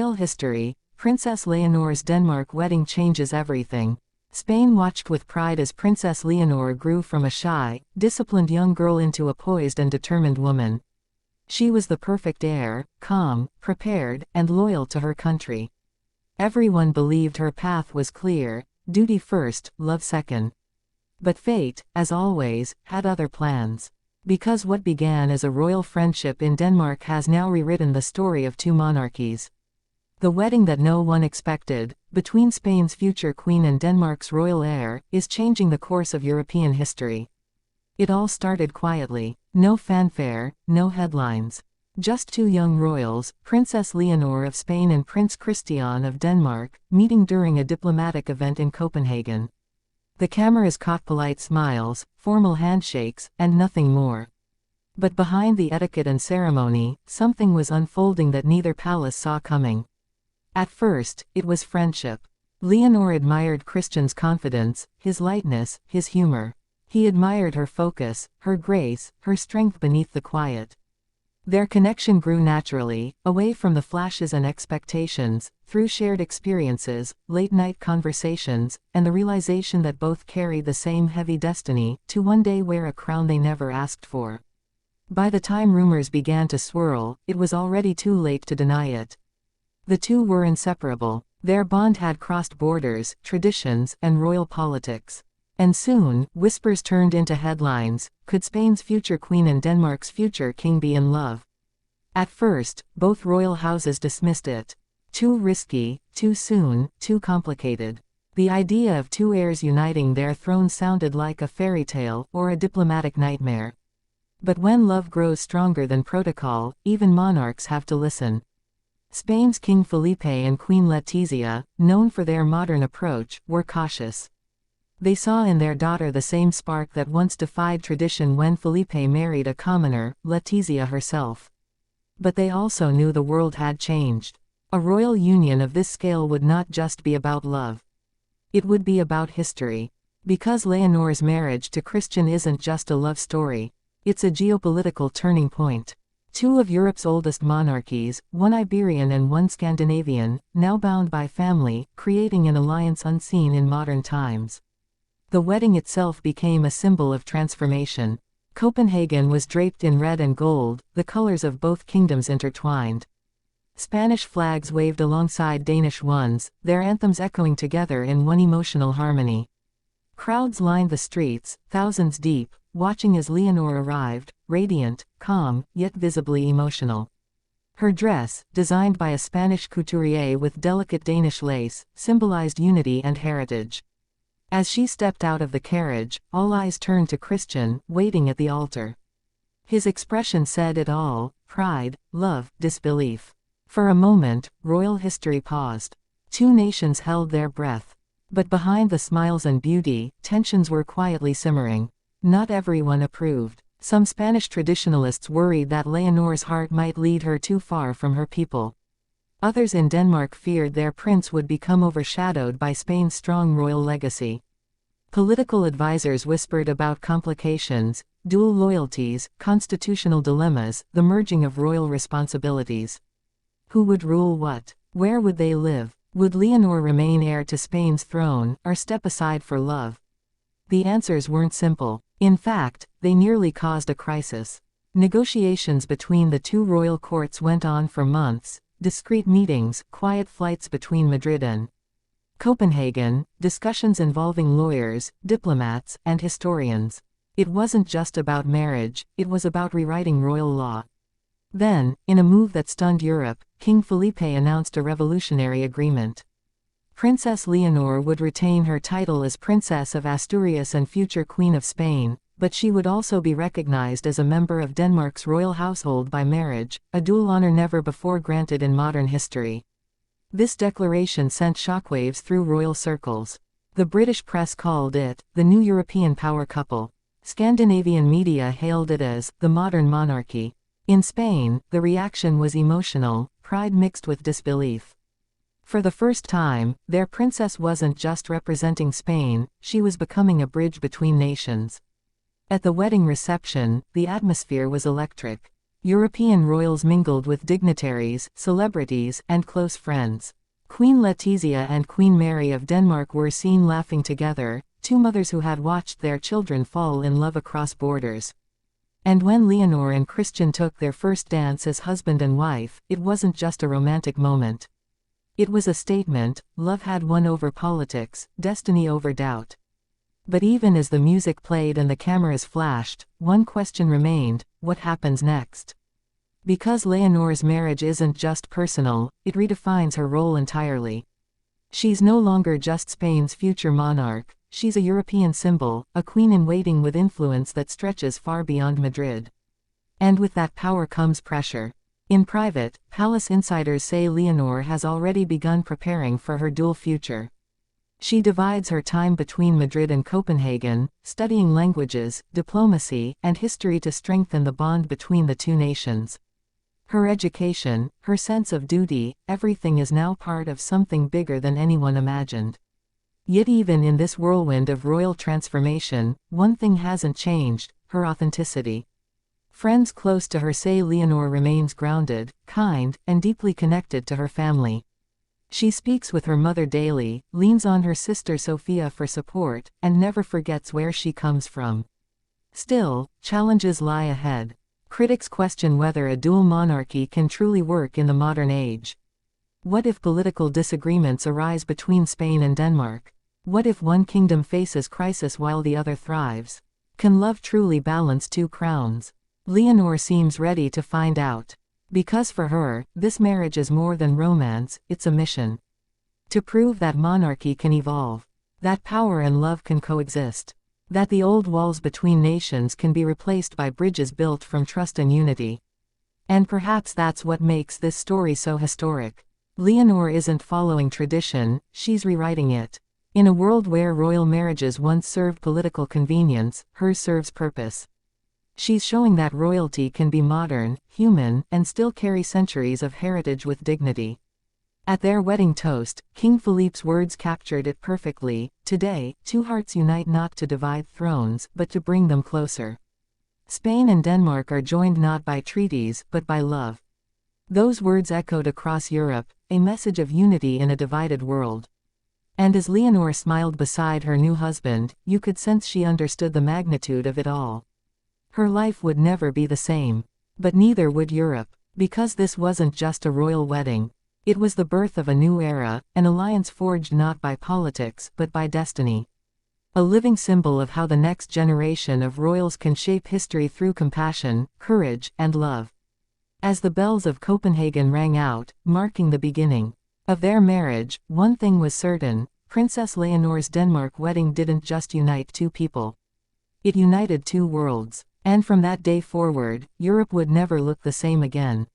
Royal history. Princess Leonor's Denmark wedding changes everything. Spain watched with pride as Princess Leonor grew from a shy, disciplined young girl into a poised and determined woman. She was the perfect heir, calm, prepared, and loyal to her country. Everyone believed her path was clear: duty first, love second. But fate, as always, had other plans. Because what began as a royal friendship in Denmark has now rewritten the story of two monarchies. The wedding that no one expected, between Spain's future queen and Denmark's royal heir, is changing the course of European history. It all started quietly. No fanfare, no headlines. Just two young royals, Princess Leonor of Spain and Prince Christian of Denmark, meeting during a diplomatic event in Copenhagen. The cameras caught polite smiles, formal handshakes, and nothing more. But behind the etiquette and ceremony, something was unfolding that neither palace saw coming. At first, it was friendship. Leonor admired Christian's confidence, his lightness, his humor. He admired her focus, her grace, her strength beneath the quiet. Their connection grew naturally, away from the flashes and expectations, through shared experiences, late-night conversations, and the realization that both carried the same heavy destiny, to one day wear a crown they never asked for. By the time rumors began to swirl, it was already too late to deny it. The two were inseparable. Their bond had crossed borders, traditions, and royal politics. And soon, whispers turned into headlines: could Spain's future queen and Denmark's future king be in love? At first, both royal houses dismissed it. Too risky, too soon, too complicated. The idea of two heirs uniting their thrones sounded like a fairy tale or a diplomatic nightmare. But when love grows stronger than protocol, even monarchs have to listen. Spain's King Felipe and Queen Letizia, known for their modern approach, were cautious. They saw in their daughter the same spark that once defied tradition when Felipe married a commoner, Letizia herself. But they also knew the world had changed. A royal union of this scale would not just be about love. It would be about history. Because Leonor's marriage to Christian isn't just a love story. It's a geopolitical turning point. Two of Europe's oldest monarchies, one Iberian and one Scandinavian, now bound by family, creating an alliance unseen in modern times. The wedding itself became a symbol of transformation. Copenhagen was draped in red and gold, the colors of both kingdoms intertwined. Spanish flags waved alongside Danish ones, their anthems echoing together in one emotional harmony. Crowds lined the streets, thousands deep, watching as Leonor arrived, radiant, calm, yet visibly emotional. Her dress, designed by a Spanish couturier with delicate Danish lace, symbolized unity and heritage. As she stepped out of the carriage, all eyes turned to Christian, waiting at the altar. His expression said it all: pride, love, disbelief. For a moment, royal history paused. Two nations held their breath. But behind the smiles and beauty, tensions were quietly simmering. Not everyone approved. Some Spanish traditionalists worried that Leonor's heart might lead her too far from her people. Others in Denmark feared their prince would become overshadowed by Spain's strong royal legacy. Political advisors whispered about complications, dual loyalties, constitutional dilemmas, the merging of royal responsibilities. Who would rule what? Where would they live? Would Leonor remain heir to Spain's throne, or step aside for love? The answers weren't simple. In fact, they nearly caused a crisis. Negotiations between the two royal courts went on for months. Discreet meetings, quiet flights between Madrid and Copenhagen, discussions involving lawyers, diplomats, and historians. It wasn't just about marriage, it was about rewriting royal law. Then, in a move that stunned Europe, King Felipe announced a revolutionary agreement. Princess Leonor would retain her title as Princess of Asturias and future Queen of Spain, but she would also be recognized as a member of Denmark's royal household by marriage, a dual honor never before granted in modern history. This declaration sent shockwaves through royal circles. The British press called it the new European power couple. Scandinavian media hailed it as the modern monarchy. In Spain, the reaction was emotional, pride mixed with disbelief. For the first time, their princess wasn't just representing Spain, she was becoming a bridge between nations. At the wedding reception, the atmosphere was electric. European royals mingled with dignitaries, celebrities, and close friends. Queen Letizia and Queen Mary of Denmark were seen laughing together, two mothers who had watched their children fall in love across borders. And when Leonor and Christian took their first dance as husband and wife, it wasn't just a romantic moment. It was a statement: love had won over politics, destiny over doubt. But even as the music played and the cameras flashed, one question remained: what happens next? Because Leonor's marriage isn't just personal, it redefines her role entirely. She's no longer just Spain's future monarch, she's a European symbol, a queen in waiting with influence that stretches far beyond Madrid. And with that power comes pressure. In private, palace insiders say Leonor has already begun preparing for her dual future. She divides her time between Madrid and Copenhagen, studying languages, diplomacy, and history to strengthen the bond between the two nations. Her education, her sense of duty, everything is now part of something bigger than anyone imagined. Yet even in this whirlwind of royal transformation, one thing hasn't changed: her authenticity. Friends close to her say Leonor remains grounded, kind, and deeply connected to her family. She speaks with her mother daily, leans on her sister Sophia for support, and never forgets where she comes from. Still, challenges lie ahead. Critics question whether a dual monarchy can truly work in the modern age. What if political disagreements arise between Spain and Denmark? What if one kingdom faces crisis while the other thrives? Can love truly balance two crowns? Leonor seems ready to find out. Because for her, this marriage is more than romance, it's a mission. To prove that monarchy can evolve. That power and love can coexist. That the old walls between nations can be replaced by bridges built from trust and unity. And perhaps that's what makes this story so historic. Leonor isn't following tradition, she's rewriting it. In a world where royal marriages once served political convenience, hers serves purpose. She's showing that royalty can be modern, human, and still carry centuries of heritage with dignity. At their wedding toast, King Philippe's words captured it perfectly: today, two hearts unite not to divide thrones, but to bring them closer. Spain and Denmark are joined not by treaties, but by love. Those words echoed across Europe, a message of unity in a divided world. And as Leonor smiled beside her new husband, you could sense she understood the magnitude of it all. Her life would never be the same. But neither would Europe. Because this wasn't just a royal wedding. It was the birth of a new era, an alliance forged not by politics, but by destiny. A living symbol of how the next generation of royals can shape history through compassion, courage, and love. As the bells of Copenhagen rang out, marking the beginning of their marriage, one thing was certain: Princess Leonor's Denmark wedding didn't just unite two people. It united two worlds. And from that day forward, Europe would never look the same again.